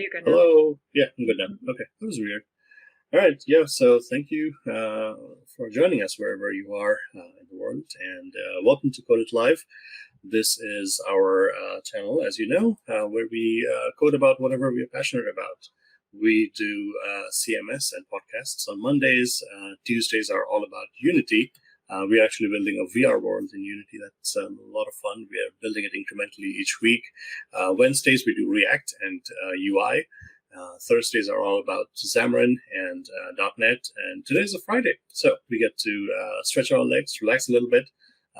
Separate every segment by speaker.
Speaker 1: you're good now.
Speaker 2: Hello. Yeah, I'm good now. Okay, that was weird. All right. Yeah. So thank you for joining us wherever you are in the world, and welcome to CodeItLive. This is our channel, as you know, where we code about whatever we are passionate about. We do CMS and podcasts on Mondays. Tuesdays are all about Unity. We're actually building a VR world in Unity. That's a lot of fun. We are building it incrementally each week. Wednesdays, we do React and UI. Thursdays are all about Xamarin and .NET. And today's a Friday. So we get to stretch our legs, relax a little bit.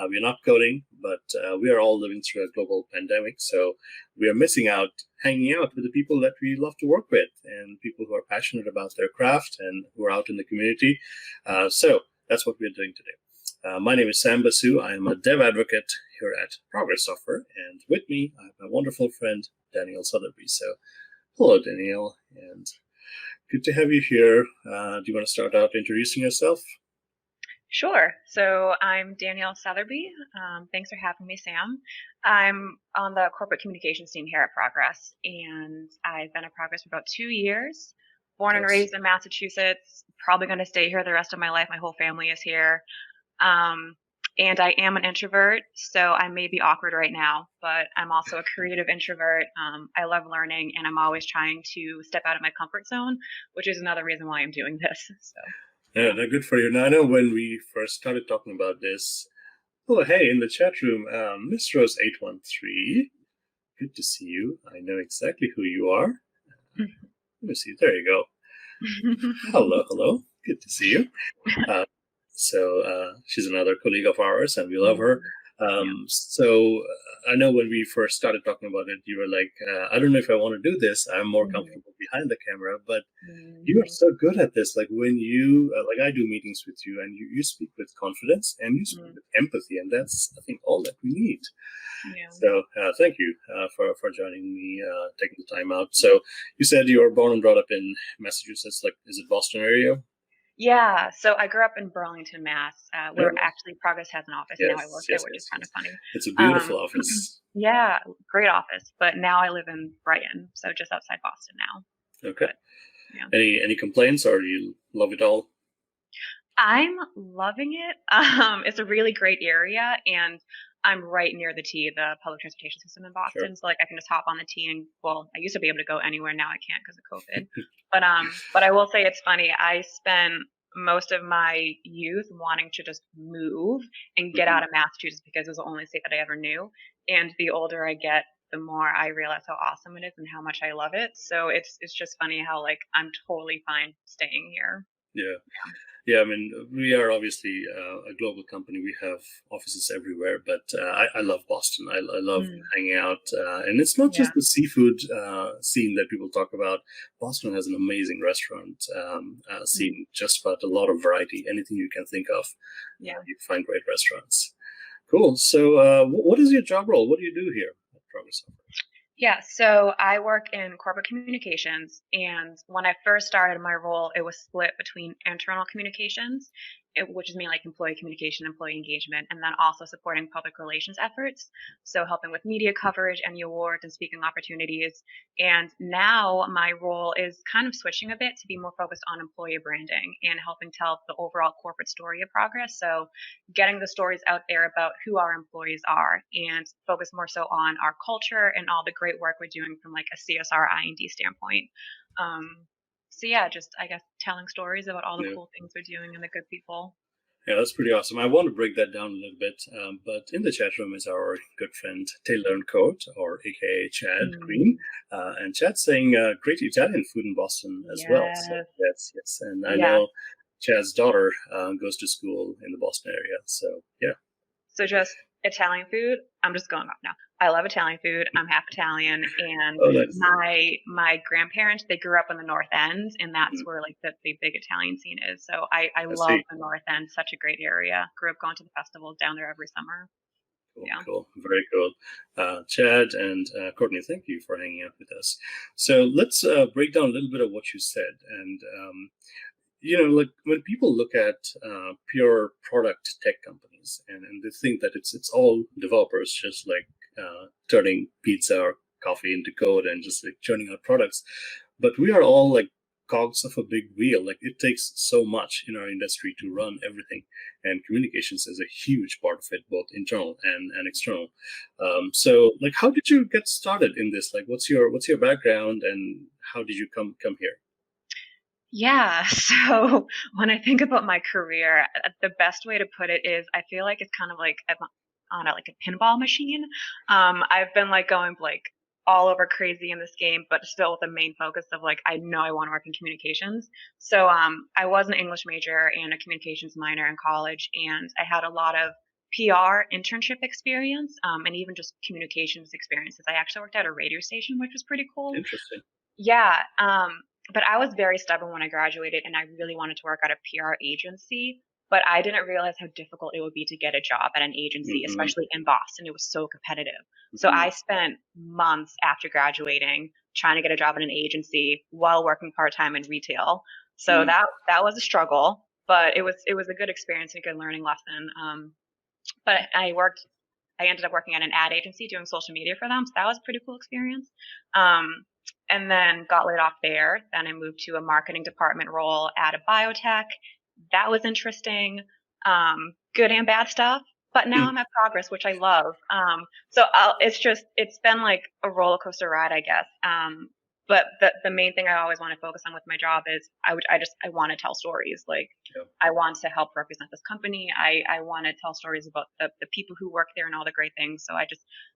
Speaker 2: We're not coding, but we are all living through a global pandemic. So we are missing out hanging out with the people that we love to work with and people who are passionate about their craft and who are out in the community. So that's what we're doing today. My name is Sam Basu. I am a dev advocate here at Progress Software. And with me, I have my wonderful friend, Danielle Sutherby. So hello, Danielle, and good to have you here. Do you want to start out introducing yourself?
Speaker 1: Sure. So I'm Danielle Sutherby. Thanks for having me, Sam. I'm on the corporate communications team here at Progress, and I've been at Progress for about 2 years. Born and
Speaker 2: Yes.
Speaker 1: raised in Massachusetts, probably going to stay here the rest of my life. My whole family is here. And I am an introvert, so I may be awkward right now, but I'm also a creative introvert. I love learning, and I'm always trying to step out of my comfort zone, which is another reason why I'm doing this. So,
Speaker 2: Yeah, they're good for you. Now, I know when we first started talking about this, oh, hey, in the chat room, Miss Rose813, good to see you. I know exactly who you are. Let me see. There you go. Hello, hello. Good to see you. So she's another colleague of ours, and we love her. So I know when we first started talking about it, you were like, I don't know if I want to do this. I'm more comfortable behind the camera, but you are so good at this. Like when you, like I do meetings with you and you speak with confidence and you speak with empathy. And that's, I think, all that we need. So thank you for joining me, taking the time out. So you said you were born and brought up in Massachusetts, like, is it Boston area?
Speaker 1: Yeah, so I grew up in Burlington, Mass, where actually Progress has an office. Now I work there, which is kind of funny.
Speaker 2: It's a beautiful office.
Speaker 1: Yeah, great office. But now I live in Brighton, so just outside Boston now.
Speaker 2: Okay. But, yeah. Any complaints, or do you love it all?
Speaker 1: I'm loving it. It's a really great area, and I'm right near the T, the public transportation system in Boston. Sure. So like I can just hop on the T and, well, I used to be able to go anywhere. Now I can't because of COVID. But I will say it's funny. I spent most of my youth wanting to just move and get out of Massachusetts because it was the only state that I ever knew. And the older I get, the more I realize how awesome it is and how much I love it. So it's just funny how like I'm totally fine staying here.
Speaker 2: Yeah, I mean, we are obviously a global company. We have offices everywhere, but I love Boston. I love hanging out. And it's not just the seafood scene that people talk about. Boston has an amazing restaurant scene, just about a lot of variety. Anything you can think of, you find great restaurants. Cool. So what is your job role? What do you do here at Progress Software?
Speaker 1: Yeah, so I work in corporate communications, and when I first started my role, it was split between internal communications, which is mainly like employee communication, employee engagement, and then also supporting public relations efforts, so helping with media coverage, any awards, and speaking opportunities. And now my role is kind of switching a bit to be more focused on employer branding and helping tell the overall corporate story of Progress. So getting the stories out there about who our employees are and focus more so on our culture and all the great work we're doing from like a CSR I&D standpoint. So yeah, just I guess telling stories about all the cool things we're doing and the good people.
Speaker 2: Yeah, that's pretty awesome. I want to break that down a little bit, but in the chat room is our good friend Taylor Code, or AKA Chad Green, and Chad's saying great Italian food in Boston as well. So yes, and I know Chad's daughter goes to school in the Boston area. So yeah.
Speaker 1: So just Italian food. I'm just going off now. I love Italian food. I'm half Italian, and my grandparents, they grew up in the North End, and that's where like the big Italian scene is. So I love the North End. Such a great area. Grew up going to the festivals down there every summer.
Speaker 2: Cool. Very cool. Chad and Courtney, thank you for hanging out with us. So let's break down a little bit of what you said. And you know, like when people look at pure product tech companies and they think that it's all developers just like turning pizza or coffee into code and just like churning out products. But we are all like cogs of a big wheel. Like it takes so much in our industry to run everything, and communications is a huge part of it, both internal and external. So like, how did you get started in this? Like, what's your background, and how did you come here?
Speaker 1: Yeah, so when I think about my career, the best way to put it is I feel like it's kind of like I'm on like a pinball machine. I've been like going like all over crazy in this game, but still with the main focus of like I know I want to work in communications. So I was an English major and a communications minor in college, and I had a lot of PR internship experience, and even just communications experiences. I actually worked at a radio station, which was pretty cool.
Speaker 2: Interesting.
Speaker 1: Yeah, but I was very stubborn when I graduated, and I really wanted to work at a PR agency. But I didn't realize how difficult it would be to get a job at an agency,
Speaker 2: Hmm.
Speaker 1: especially in Boston. It was so competitive. So
Speaker 2: Hmm.
Speaker 1: I spent months after graduating trying to get a job at an agency while working part-time in retail. So
Speaker 2: Hmm.
Speaker 1: that was a struggle, but it was a good experience and a good learning lesson. But I ended up working at an ad agency doing social media for them. So that was a pretty cool experience. Um, and then got laid off there. Then I moved to a marketing department role at a biotech. That was interesting, good and bad stuff. But now I'm at Progress, which I love. It's been like a roller coaster ride, I guess. But the main thing I always want to focus on with my job is I want to tell stories. Like
Speaker 2: Yeah.
Speaker 1: I want to help represent this company. I want to tell stories about the people who work there and all the great things. So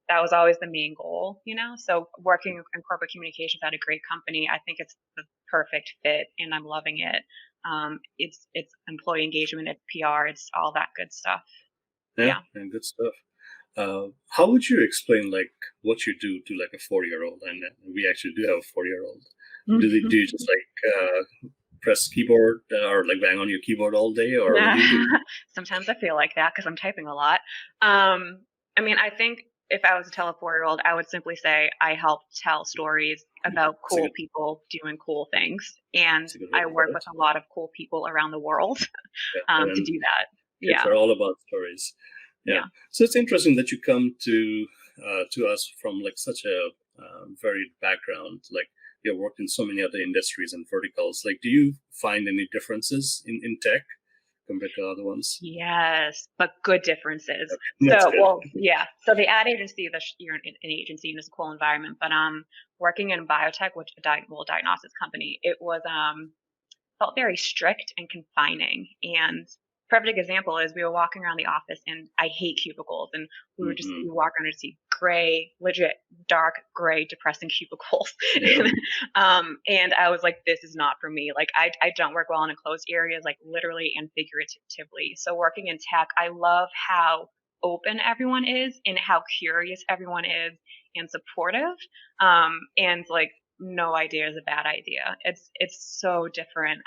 Speaker 1: that was always the main goal, you know? So working in corporate communications at a great company, I think it's the perfect fit and I'm loving it. It's employee engagement, it's PR, it's all that good stuff.
Speaker 2: Yeah,
Speaker 1: Yeah.
Speaker 2: and good stuff. How would you explain like what you do to like a 4-year-old? And we actually do have a 4-year-old. Do you just like press keyboard or like bang on your keyboard all day, or what
Speaker 1: Yeah.
Speaker 2: do you do?
Speaker 1: Sometimes I feel like that because I'm typing a lot. I mean, I think if I was to tell a 4-year-old, I would simply say I help tell stories about
Speaker 2: It's a
Speaker 1: cool
Speaker 2: good,
Speaker 1: people doing cool things. And
Speaker 2: it's a good way
Speaker 1: I
Speaker 2: to put
Speaker 1: work with
Speaker 2: it.
Speaker 1: a lot of cool people around the world
Speaker 2: Yeah,
Speaker 1: to
Speaker 2: and
Speaker 1: do that.
Speaker 2: kids
Speaker 1: Yeah.
Speaker 2: are all about stories. Yeah,
Speaker 1: Yeah.
Speaker 2: so it's interesting that you come to us from like such a varied background. Like you've worked in so many other industries and verticals. Like, do you find any differences in tech compared to other ones?
Speaker 1: Yes, but good differences.
Speaker 2: That's
Speaker 1: So,
Speaker 2: good.
Speaker 1: well, yeah. So the ad agency, you're an agency in this cool environment, but working in biotech, which a diagnostics company, it was felt very strict and confining. And perfect example is we were walking around the office and I hate cubicles and
Speaker 2: Hmm.
Speaker 1: we walk around and see gray, legit dark gray, depressing cubicles.
Speaker 2: Yeah.
Speaker 1: And I was like, this is not for me. Like I don't work well in enclosed areas, like literally and figuratively. So working in tech, I love how open everyone is and how curious everyone is and supportive. And like no idea is a bad idea. It's so different.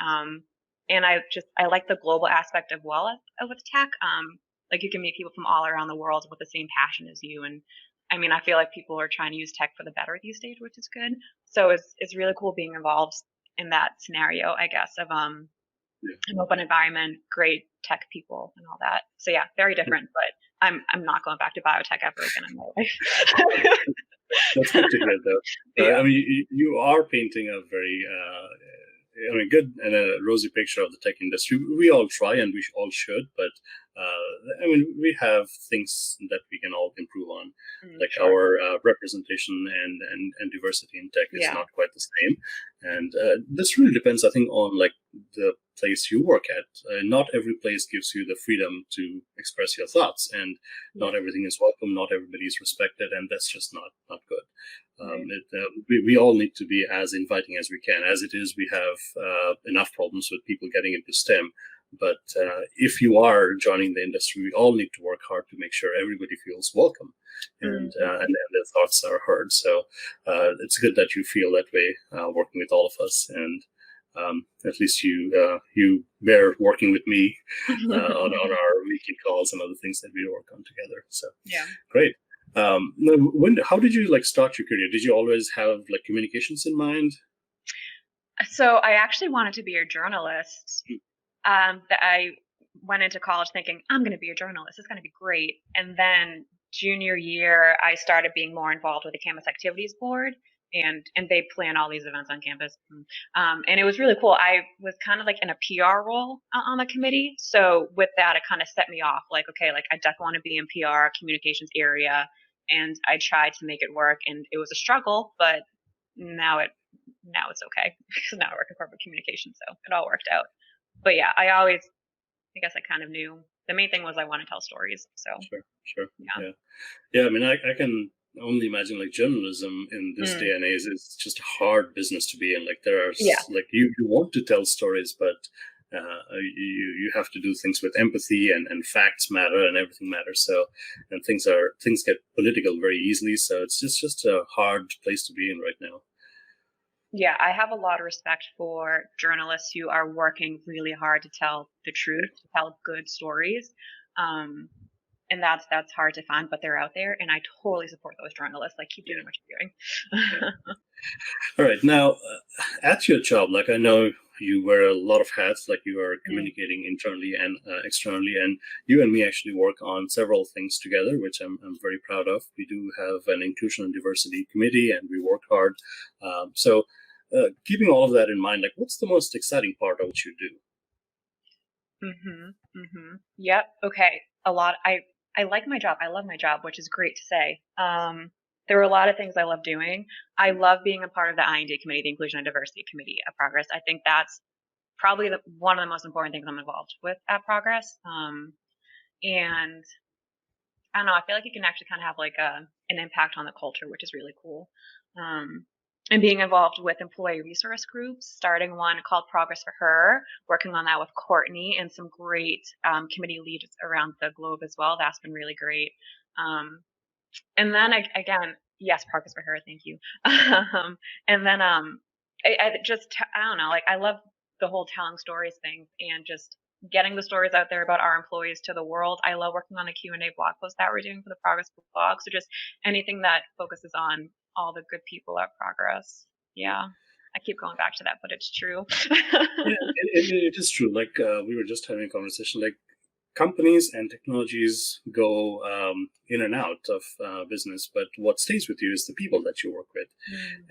Speaker 1: And I like the global aspect of with tech. Like you can meet people from all around the world with the same passion as you. And I mean, I feel like people are trying to use tech for the better these days, which is good. So it's really cool being involved in that scenario, I guess, of an open environment, great tech people and all that. So yeah, very
Speaker 2: Yeah.
Speaker 1: different, but I'm not going back to biotech ever again in my life.
Speaker 2: That's good to hear, though.
Speaker 1: Yeah.
Speaker 2: I mean, you are painting a very, good and a rosy picture of the tech industry. We all try, and all should, but I mean, we have things that we can all improve on. Like
Speaker 1: Sure.
Speaker 2: our representation and diversity in tech is
Speaker 1: Yeah.
Speaker 2: not quite the same, and this really depends, I think, on like the place you work at. Not every place gives you the freedom to express your thoughts, and
Speaker 1: Yeah.
Speaker 2: not everything is welcome, not everybody is respected, and that's just not good.
Speaker 1: Right.
Speaker 2: We all need to be as inviting as we can. As it is, we have enough problems with people getting into STEM. But if you are joining the industry, we all need to work hard to make sure everybody feels welcome, and their thoughts are heard. So it's good that you feel that way working with all of us, and at least you bear working with me on our weekly calls and other things that we work on together. So
Speaker 1: Yeah.
Speaker 2: great. How did you like start your career? Did you always have like communications in mind?
Speaker 1: So I actually wanted to be a journalist. That I went into college thinking I'm going to be a journalist. It's going to be great. And then junior year, I started being more involved with the campus activities board, and they plan all these events on campus. And it was really cool. I was kind of like in a PR role on the committee, so with that, it kind of set me off. Like, okay, like I definitely want to be in PR communications area, and I tried to make it work, and it was a struggle, but now it's okay because now I work in corporate communications, so it all worked out. But yeah, I guess I kind of knew the main thing was I want to tell stories. So
Speaker 2: Sure, sure.
Speaker 1: yeah.
Speaker 2: Yeah. Yeah, I mean, I can only imagine like journalism in this
Speaker 1: Mm,
Speaker 2: day and age is just a hard business to be in. Like there are
Speaker 1: yeah.
Speaker 2: like you want to tell stories, but you have to do things with empathy and facts matter and everything matters. So and things get political very easily. So it's just a hard place to be in right now.
Speaker 1: Yeah, I have a lot of respect for journalists who are working really hard to tell the truth, to tell good stories. Um, and that's hard to find, but they're out there, and I totally support those journalists. Like, keep doing what you're
Speaker 2: Yeah.
Speaker 1: doing.
Speaker 2: All right. Now, at your job, like I know you wear a lot of hats, like you are
Speaker 1: Mm,
Speaker 2: communicating internally and externally, and you and me actually work on several things together, which I'm very proud of. We do have an inclusion and diversity committee, and we work hard. Keeping all of that in mind, like what's the most exciting part of what you do?
Speaker 1: mhm, mhm. Yep. Okay. A lot. I like my job. I love my job, which is great to say. There were a lot of things I love doing. I love being a part of the I&D committee, the Inclusion and Diversity Committee at Progress. I think that's probably one of the most important things I'm involved with at Progress. And I don't know, I feel like you can actually kind of have like an impact on the culture, which is really cool. Um, and being involved with employee resource groups, starting one called Progress for Her, working on that with Courtney and some great committee leaders around the globe as well. That's been really great. Um, and then again, yes, Progress for Her, thank you. And then I just I don't know, like I love the whole telling stories thing and just getting the stories out there about our employees to the world. I love working on the Q&A blog post that we're doing for the Progress blog. So just anything that focuses on all the good people at Progress. Yeah. I keep going back to that, but it's true.
Speaker 2: Yeah, it is true. Like we were just having a conversation. Like companies and technologies go in and out of business, but what stays with you is the people that you work with.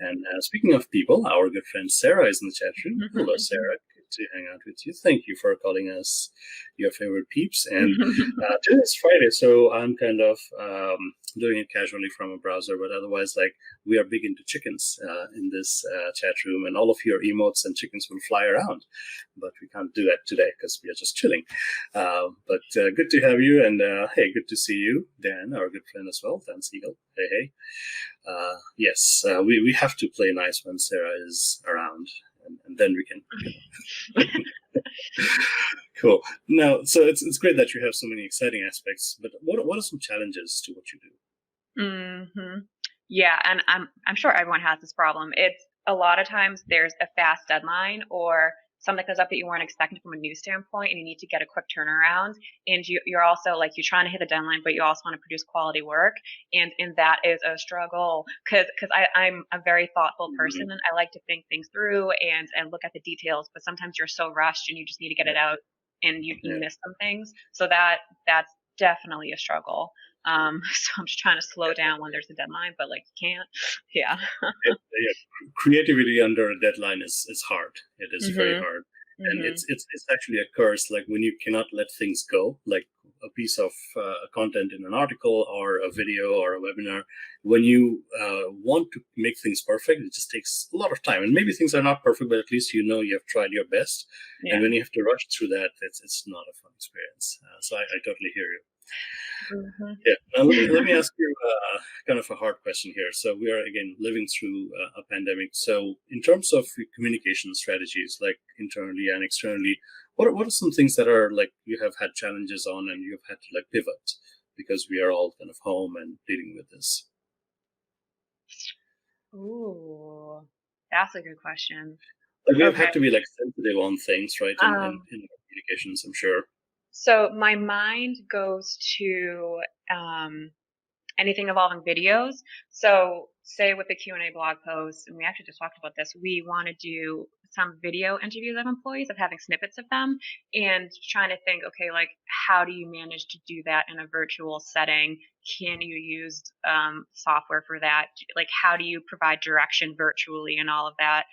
Speaker 2: And speaking of people, our good friend Sarah is in the chat room. Hello, Sarah. Good to hang out with you. Thank you for calling us your favorite peeps. And today is Friday, so I'm kind of doing it casually from a browser, but otherwise, like, we are big into chickens in this chat room, and all of your emotes and chickens will fly around. But we can't do that today because we are just chilling. But good to have you, and hey, good to see you, Dan, our good friend as well, Dan Siegel. Hey, hey. Yes, we have to play nice when Sarah is around, and then we can. Cool. Now, so it's great that you have so many exciting aspects, but what are some challenges to what you do?
Speaker 1: Hmm. Yeah, and I'm sure everyone has this problem. It's a lot of times there's a fast deadline or something comes up that you weren't expecting from a news standpoint, and you need to get a quick turnaround. And you're also like you're trying to hit the deadline, but you also want to produce quality work, and that is a struggle because I'm a very thoughtful
Speaker 2: Mhm.
Speaker 1: person and I like to think things through and look at the details. But sometimes you're so rushed and you just need to get
Speaker 2: Yeah,
Speaker 1: it out, and you
Speaker 2: yeah.
Speaker 1: miss some things. So that's definitely a struggle. So I'm just trying to slow down when there's a deadline, but like you can't. Yeah.
Speaker 2: Yeah, creativity under a deadline is hard. It is very
Speaker 1: Mhm.
Speaker 2: hard, and
Speaker 1: Mhm.
Speaker 2: it's actually a curse. Like when you cannot let things go, like a piece of content in an article or a video or a webinar. When you want to make things perfect, it just takes a lot of time. And maybe things are not perfect, but at least you know you have tried your best. And
Speaker 1: Yeah.
Speaker 2: when you have to rush through that, it's not a fun experience. So I totally hear you.
Speaker 1: Mhm.
Speaker 2: Yeah. Now let me ask you kind of a hard question here. So we are again living through a pandemic. So in terms of communication strategies, like internally and externally, what are some things that are like you have had challenges on and you've had to like pivot because we are all kind of home and dealing with this?
Speaker 1: Ooh, that's a good question.
Speaker 2: Like we have
Speaker 1: Okay.
Speaker 2: had to be like sensitive on things, right?
Speaker 1: Um,
Speaker 2: In our communications, I'm sure.
Speaker 1: so my mind goes to um anything involving videos. So say with the Q&A blog post, and we actually just talked about this, we want to do some video interviews of employees, of having snippets of them, and trying to think, okay, like how do you manage to do that in a virtual setting? Can you use software for that? Like, how do you provide direction virtually and all of that?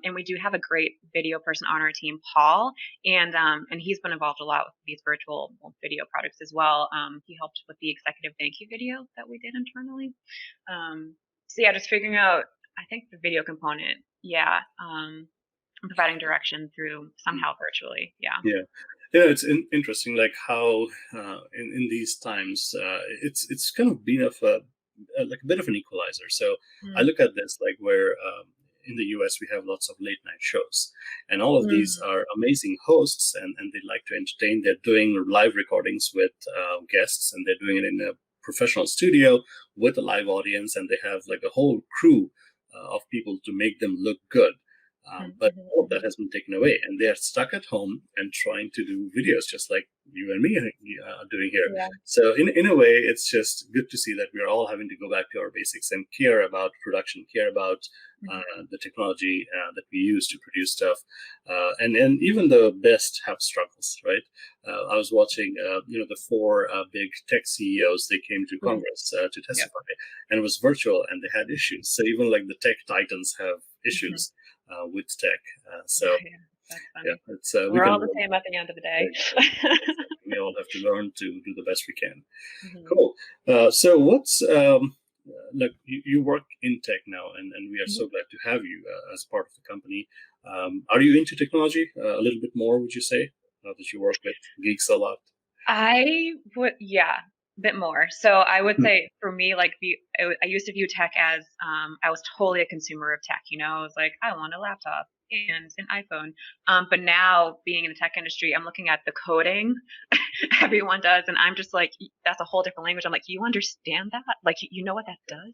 Speaker 1: And we do have a great video person on our team, Paul, and he's been involved a lot with these virtual video products as well. He helped with the executive thank you video that we did internally. So yeah, just figuring out, I think the video component, yeah, providing direction through somehow virtually, yeah.
Speaker 2: Yeah. Yeah, it's interesting, like how in these times it's kind of been of like a bit of an equalizer. So I
Speaker 1: Mm.
Speaker 2: look at this like where in the US we have lots of late night shows, and all of these
Speaker 1: Mm.
Speaker 2: are amazing hosts, and they like to entertain. They're doing live recordings with guests, and they're doing it in a professional studio with a live audience, and they have like a whole crew of people to make them look good. But
Speaker 1: Mhm,
Speaker 2: all of that
Speaker 1: mhm.
Speaker 2: has been taken away, and they are stuck at home and trying to do videos just like you and me are doing here.
Speaker 1: Yeah.
Speaker 2: So, in a way, it's just good to see that we're all having to go back to our basics and care about production, care about
Speaker 1: Mhm.
Speaker 2: the technology that we use to produce stuff. And even the best have struggles, right? I was watching, the four big tech CEOs. They came to
Speaker 1: Mhm.
Speaker 2: Congress to
Speaker 1: Yep.
Speaker 2: testify, and it was virtual, and they had issues. So even like the tech titans have
Speaker 1: Mhm.
Speaker 2: issues with tech.
Speaker 1: Yeah,
Speaker 2: So
Speaker 1: yeah. That's
Speaker 2: yeah,
Speaker 1: funny.
Speaker 2: it's we
Speaker 1: We're
Speaker 2: can
Speaker 1: all the
Speaker 2: all
Speaker 1: same at the end of the day.
Speaker 2: exactly. We all have to learn to do the best we can.
Speaker 1: Mhm.
Speaker 2: Cool. So what's look, you work in tech now, and we are
Speaker 1: Mhm.
Speaker 2: so glad to have you as part of the company. Are you into technology a little bit more? Would you say now that you work with geeks a lot?
Speaker 1: I would, yeah, bit more. So I would
Speaker 2: Hmm.
Speaker 1: say for me, like I used to view tech as I was totally a consumer of tech. I was like, I want a laptop and an iPhone. But now being in the tech industry, I'm looking at the coding everyone does, and I'm just like, that's a whole different language. I'm like, you understand that? Like, you know what that does?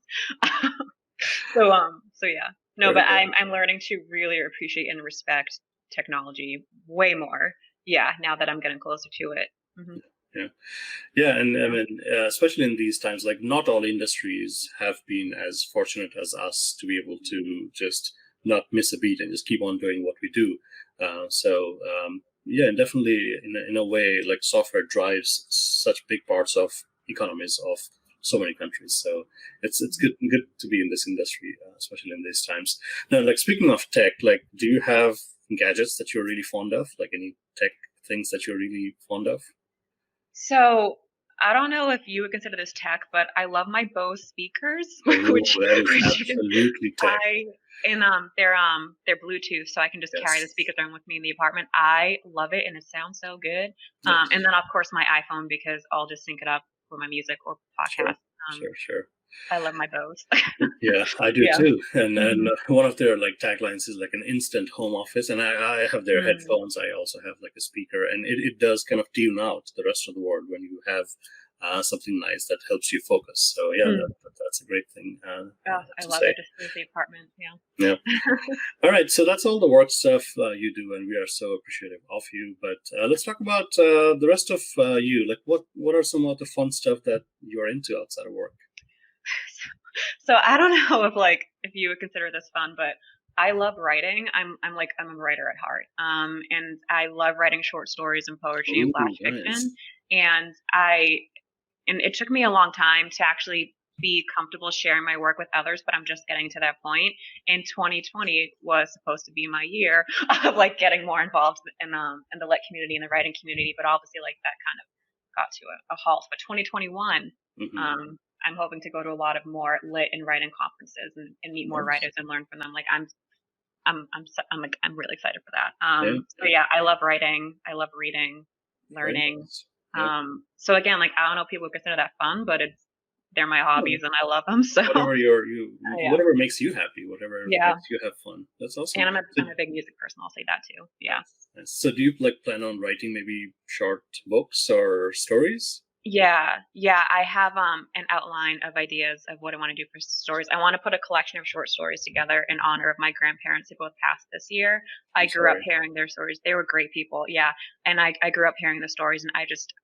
Speaker 1: So yeah, no,
Speaker 2: Very
Speaker 1: but
Speaker 2: good.
Speaker 1: I'm learning to really appreciate and respect technology way more. Yeah, now that I'm getting closer to it. Hmm.
Speaker 2: Yeah. Yeah, and I mean, especially in these times, like not all industries have been as fortunate as us to be able to just not miss a beat and just keep on doing what we do. Yeah, and definitely in a way, like software drives such big parts of economies of so many countries. So it's good to be in this industry, especially in these times. Now, like speaking of tech, like do you have gadgets that you're really fond of? Like any tech things that you're really fond of?
Speaker 1: So I don't know if you would consider this tech, but I love my Bose speakers,
Speaker 2: Oh, that is
Speaker 1: which you can
Speaker 2: absolutely tech.
Speaker 1: I and they're Bluetooth, so I can just carry the
Speaker 2: Yes.
Speaker 1: speakers around with me in the apartment. I love it, and it sounds so good. And
Speaker 2: Yes.
Speaker 1: then of course my iPhone because I'll just sync it up for my music or
Speaker 2: Sure.
Speaker 1: podcast. Um,
Speaker 2: Sure.
Speaker 1: I love my Bose.
Speaker 2: Yeah, I do
Speaker 1: Yeah.
Speaker 2: too. And
Speaker 1: Hmm.
Speaker 2: one of their like taglines is like an instant home office. And I have their
Speaker 1: Mm.
Speaker 2: headphones. I also have like a speaker, and it does kind of tune out the rest of the world when you have something nice that helps you focus. So yeah,
Speaker 1: Mm.
Speaker 2: that's a great thing
Speaker 1: Oh, I
Speaker 2: to
Speaker 1: love
Speaker 2: say.
Speaker 1: it. Just leave the apartment. Yeah.
Speaker 2: Yeah. All right, so that's all the work stuff you do, and we are so appreciative of you. But let's talk about the rest of you. Like, what are some of the fun stuff that you are into outside of work?
Speaker 1: So I don't know if you would consider this fun, but I love writing. I'm a writer at heart. And I love writing short stories and poetry and flash
Speaker 2: Ooh,
Speaker 1: fiction.
Speaker 2: nice.
Speaker 1: And I and it took me a long time to actually be comfortable sharing my work with others, but I'm just getting to that point. And 2020 was supposed to be my year of like getting more involved in the lit community and the writing community, but obviously like that kind of got to a halt. But 2021,
Speaker 2: Hmm.
Speaker 1: I'm hoping to go to a lot of more lit and writing conferences and meet more
Speaker 2: Nice.
Speaker 1: writers and learn from them. Like I'm really excited for that.
Speaker 2: Yeah,
Speaker 1: So yeah, I love writing. I love reading,
Speaker 2: very
Speaker 1: learning.
Speaker 2: nice. Yeah.
Speaker 1: So again, like I don't know if people consider that fun, but they're my
Speaker 2: Well,
Speaker 1: hobbies and I love them. So
Speaker 2: whatever
Speaker 1: yeah,
Speaker 2: whatever makes you happy, whatever
Speaker 1: yeah.
Speaker 2: makes you have fun. That's awesome.
Speaker 1: And
Speaker 2: So,
Speaker 1: I'm a big music person. I'll say that too. Yeah.
Speaker 2: nice, nice. So do you like plan on writing maybe short books or stories?
Speaker 1: Yeah, yeah, I have an outline of ideas of what I want to do for stories. I want to put a collection of short stories together in honor of my grandparents who both passed this year. I
Speaker 2: I'm
Speaker 1: grew up
Speaker 2: sorry.
Speaker 1: hearing their stories. They were great people, yeah. And I grew up hearing the stories and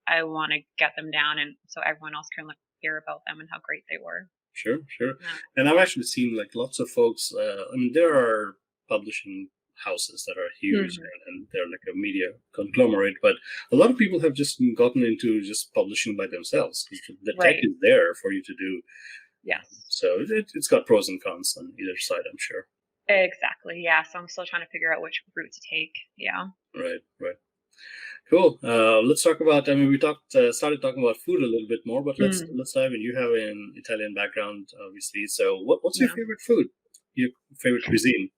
Speaker 1: I want to get them down and so everyone else can like hear about them and how great they were.
Speaker 2: Sure.
Speaker 1: Yeah.
Speaker 2: And I've actually seen like lots of folks. I mean, there are publishing houses that are huge,
Speaker 1: Mhm.
Speaker 2: and they're like a media conglomerate. But a lot of people have just gotten into just publishing by themselves because the tech
Speaker 1: Right.
Speaker 2: is there for you to do.
Speaker 1: Yes.
Speaker 2: So it's got pros and cons on either side, I'm sure.
Speaker 1: Exactly. Yeah. So I'm still trying to figure out which route to take. Yeah.
Speaker 2: Right, right. Cool. Let's talk about. I mean, we started talking about food a little bit more, but
Speaker 1: Mm.
Speaker 2: let's dive in. You have an Italian background, obviously. So, what's your
Speaker 1: Yeah.
Speaker 2: favorite food? Your favorite cuisine?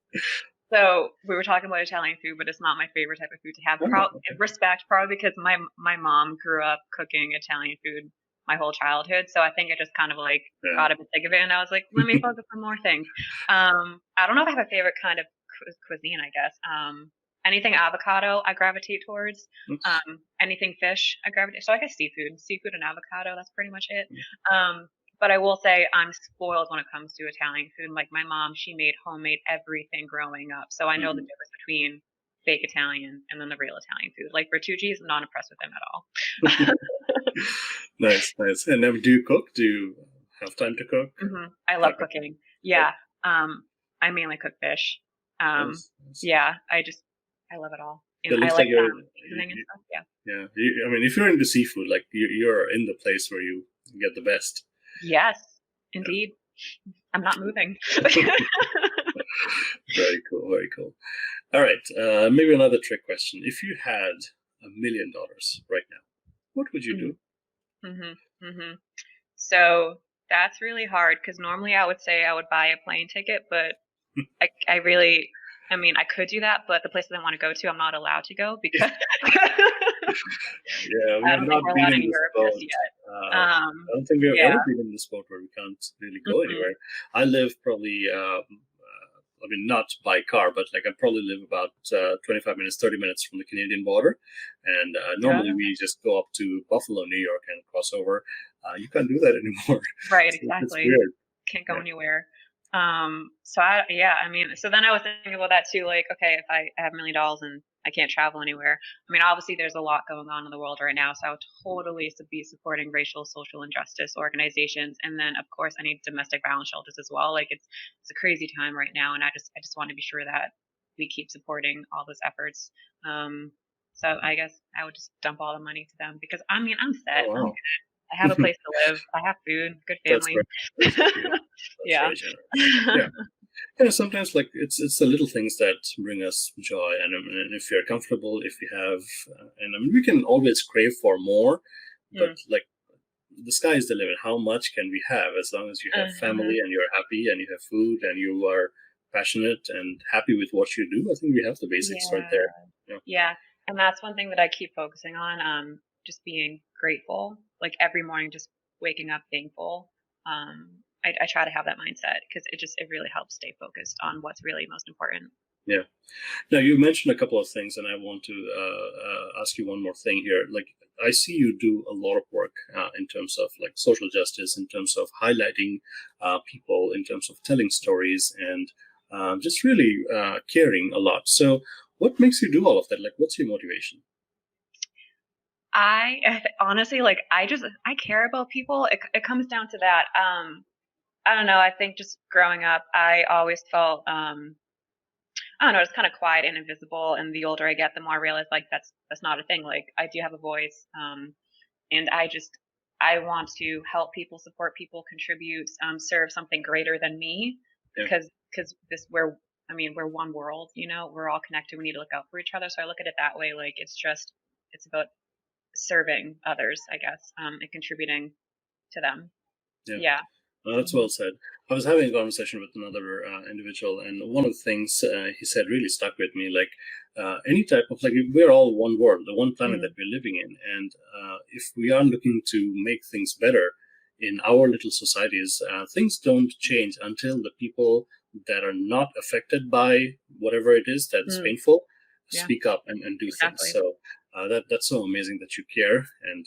Speaker 1: So we were talking about Italian food, but it's not my favorite type of food to have.
Speaker 2: Oh, okay.
Speaker 1: Respect, probably because my mom grew up cooking Italian food my whole childhood, so I think I just kind of like
Speaker 2: Yeah.
Speaker 1: got a bit sick of it, and I was like, let me focus on more things. I don't know if I have a favorite kind of cuisine. I guess anything avocado, I gravitate towards. Anything fish, I gravitate. So I guess seafood and avocado. That's pretty much it. Um, but I will say I'm spoiled when it comes to Italian food. Like my mom, she made homemade everything growing up. So I know the
Speaker 2: Mhm.
Speaker 1: difference between fake Italian and then the real Italian food. Like Bertucci's, I'm not impressed with them at all.
Speaker 2: Nice, nice. And do you cook? Do you have time to cook?
Speaker 1: I love
Speaker 2: Okay.
Speaker 1: cooking.
Speaker 2: Okay.
Speaker 1: Yeah. I mainly cook fish. Um,
Speaker 2: Nice, nice.
Speaker 1: yeah, I love it all. And
Speaker 2: It
Speaker 1: I
Speaker 2: looks like
Speaker 1: like
Speaker 2: you're.
Speaker 1: seasoning and stuff. Yeah.
Speaker 2: Yeah. I mean, if you're into seafood, like you're in the place where you get the best.
Speaker 1: Yes,
Speaker 2: Yeah.
Speaker 1: indeed. I'm not moving.
Speaker 2: Very cool. Very cool. All right. Maybe another trick question. If you had $1 million right now, what would you do?
Speaker 1: Mhm. Mhm. So that's really hard because normally I would say I would buy a plane ticket, but I really, I mean, I could do that, but the places I want to go to, I'm not allowed to go because
Speaker 2: Yeah, we
Speaker 1: I
Speaker 2: have
Speaker 1: don't think
Speaker 2: not
Speaker 1: we're
Speaker 2: been
Speaker 1: allowed in
Speaker 2: in this
Speaker 1: Europe just
Speaker 2: boat.
Speaker 1: yet.
Speaker 2: I don't think we've
Speaker 1: Yeah.
Speaker 2: ever been in this boat where we can't really go
Speaker 1: Mhm.
Speaker 2: anywhere. I live probably, I mean, not by car, but like I probably live about 25 minutes, 30 minutes from the Canadian border. And normally
Speaker 1: Oh,
Speaker 2: we just go up to Buffalo, New York and cross over. You can't do that anymore.
Speaker 1: right,
Speaker 2: So it's
Speaker 1: exactly.
Speaker 2: weird.
Speaker 1: Can't go
Speaker 2: Yeah.
Speaker 1: anywhere. Yeah, I mean, so then I was thinking about that too, like, okay, if I have $1 million and I can't travel anywhere, I mean, obviously there's a lot going on in the world right now, so I would totally be supporting racial, social injustice organizations, and then of course any domestic violence shelters as well. Like it's a crazy time right now, and I just want to be sure that we keep supporting all those efforts. So I guess I would just dump all the money to them because I mean I'm
Speaker 2: Oh,
Speaker 1: set.
Speaker 2: wow.
Speaker 1: I have a place to live. I have food, good
Speaker 2: That's
Speaker 1: family.
Speaker 2: very generous of you. That's
Speaker 1: Yeah.
Speaker 2: very generous. Yeah. Yeah, sometimes like it's the little things that bring us joy, and if you're comfortable, if you have, and I mean, we can always crave for more, but
Speaker 1: Mm.
Speaker 2: like the sky is the limit. How much can we have as long as you have
Speaker 1: Uh-huh.
Speaker 2: family and you're happy and you have food and you are passionate and happy with what you do? I think we have the basics right
Speaker 1: Yeah.
Speaker 2: there. Yeah.
Speaker 1: Yeah. And that's one thing that I keep focusing on, just being grateful. Like every morning, just waking up thankful. I try to have that mindset because it really helps stay focused on what's really most important.
Speaker 2: Yeah. Now, you mentioned a couple of things, and I want to ask you one more thing here. Like, I see you do a lot of work in terms of like social justice, in terms of highlighting people, in terms of telling stories, and just really caring a lot. So, what makes you do all of that? Like, what's your motivation?
Speaker 1: Honestly, like I care about people. It comes down to that. I don't know. I think just growing up, I always felt I don't know, it's kind of quiet and invisible. And the older I get, the more I realize like that's not a thing. Like I do have a voice, and I want to help people, support people, contribute, serve something greater than me,
Speaker 2: Yeah,
Speaker 1: because this we're I mean we're one world, we're all connected. We need to look out for each other. So I look at it that way. Like it's about serving others, I guess, and contributing to them.
Speaker 2: yeah.
Speaker 1: Yeah.
Speaker 2: That's
Speaker 1: Hmm.
Speaker 2: well said. I was having a conversation with another individual, and one of the things he said really stuck with me. Like any type of like, we're all one world, the one planet that
Speaker 1: Mm.
Speaker 2: we're living in, and if we are looking to make things better in our little societies, things don't change until the people that are not affected by whatever it is that is
Speaker 1: Mm.
Speaker 2: painful
Speaker 1: Yeah.
Speaker 2: speak up and do things.
Speaker 1: Exactly.
Speaker 2: So that's so amazing that you care, and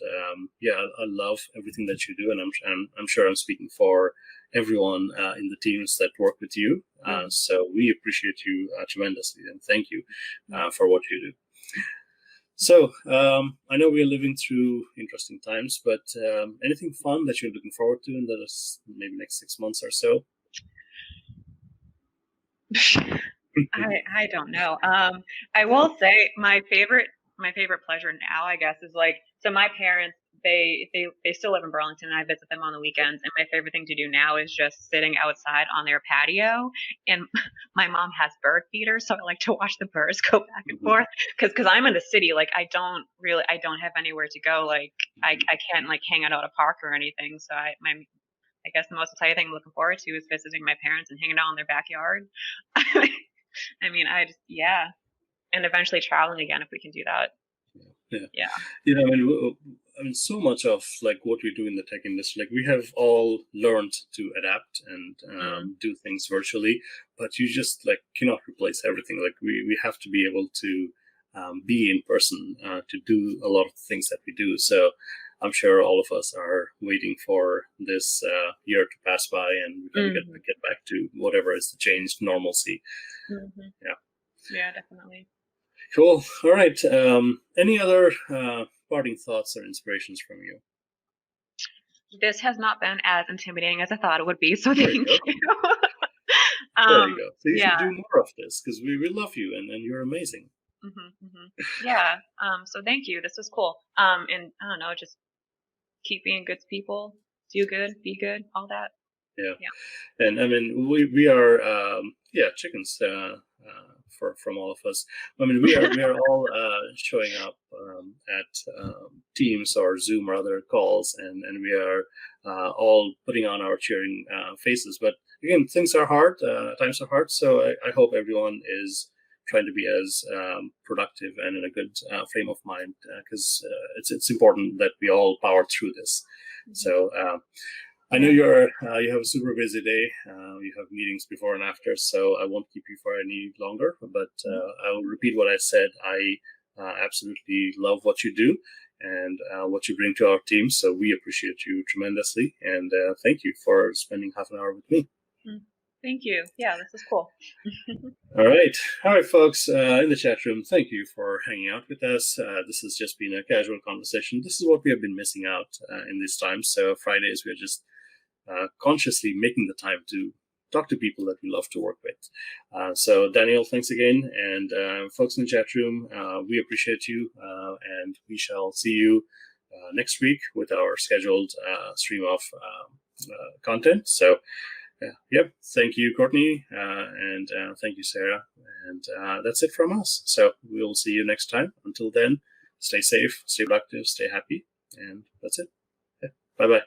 Speaker 2: yeah, I love everything that you do, and I'm sure I'm speaking for everyone in the teams that work with you.
Speaker 1: Mm.
Speaker 2: So we appreciate you tremendously, and thank you
Speaker 1: Mm.
Speaker 2: for what you do. So I know we are living through interesting times, but anything fun that you're looking forward to in the maybe next 6 months or so?
Speaker 1: I don't know. I will say my favorite pleasure now, I guess, is like so my parents they still live in Burlington and I visit them on the weekends and my favorite thing to do now is just sitting outside on their patio and my mom has bird feeders so I like to watch the birds go back and
Speaker 2: Mhm,
Speaker 1: forth because I'm in the city like I don't have anywhere to go like
Speaker 2: mhm.
Speaker 1: I can't like hang out at a park or anything so I guess the most exciting thing I'm looking forward to is visiting my parents and hanging out in their backyard. I mean, yeah, and eventually traveling again if we can do that.
Speaker 2: Yeah.
Speaker 1: Yeah.
Speaker 2: I mean, I mean, so much of like what we do in the tech industry, like we have all learned to adapt and
Speaker 1: Mm,
Speaker 2: do things virtually, but you just like cannot replace everything. Like we have to be able to be in person to do a lot of the things that we do. So I'm sure all of us are waiting for this year to pass by, and we can
Speaker 1: mhm,
Speaker 2: get back to whatever is the changed normalcy.
Speaker 1: mhm.
Speaker 2: Yeah.
Speaker 1: Yeah, definitely.
Speaker 2: Cool. All right. Any other parting thoughts or inspirations from you?
Speaker 1: This has not been as intimidating as I thought it would be, so
Speaker 2: There you
Speaker 1: thank
Speaker 2: go.
Speaker 1: you.
Speaker 2: There you
Speaker 1: Um,
Speaker 2: go. So you should
Speaker 1: yeah.
Speaker 2: do more of this because we love you and you're amazing.
Speaker 1: Mhm, mhm. Yeah. So thank you. This was cool. And I don't know, just keep being good to people, do good, be good, all that.
Speaker 2: Yeah.
Speaker 1: Yeah.
Speaker 2: And I mean, we are yeah, chickens for from all of us. I mean, we are all showing up at Teams or Zoom or other calls, and we are all putting on our cheering faces. But again, things are hard. Times are hard. So I hope everyone is trying to be as productive and in a good frame of mind because it's important that we all power through this.
Speaker 1: Mhm.
Speaker 2: So. I know
Speaker 1: Yeah.
Speaker 2: you have a super busy day. You have meetings before and after, so I won't keep you for any longer. But
Speaker 1: Mhm.
Speaker 2: I'll repeat what I said. I absolutely love what you do and what you bring to our team. So we appreciate you tremendously, and thank you for spending half an hour with me.
Speaker 1: Mm. Thank you. Yeah, this is cool.
Speaker 2: All right, folks in the chat room. Thank you for hanging out with us. This has just been a casual conversation. This is what we have been missing out in these times. So Fridays we're just consciously making the time to talk to people that we love to work with. So, Danielle, thanks again. And folks in the chat room, we appreciate you. And we shall see you next week with our scheduled stream of content. So, yep. Thank you, Courtney. And thank you, Sarah. And that's it from us. So, we'll see you next time. Until then, stay safe, stay productive, stay happy. And that's it. Yeah. Bye bye.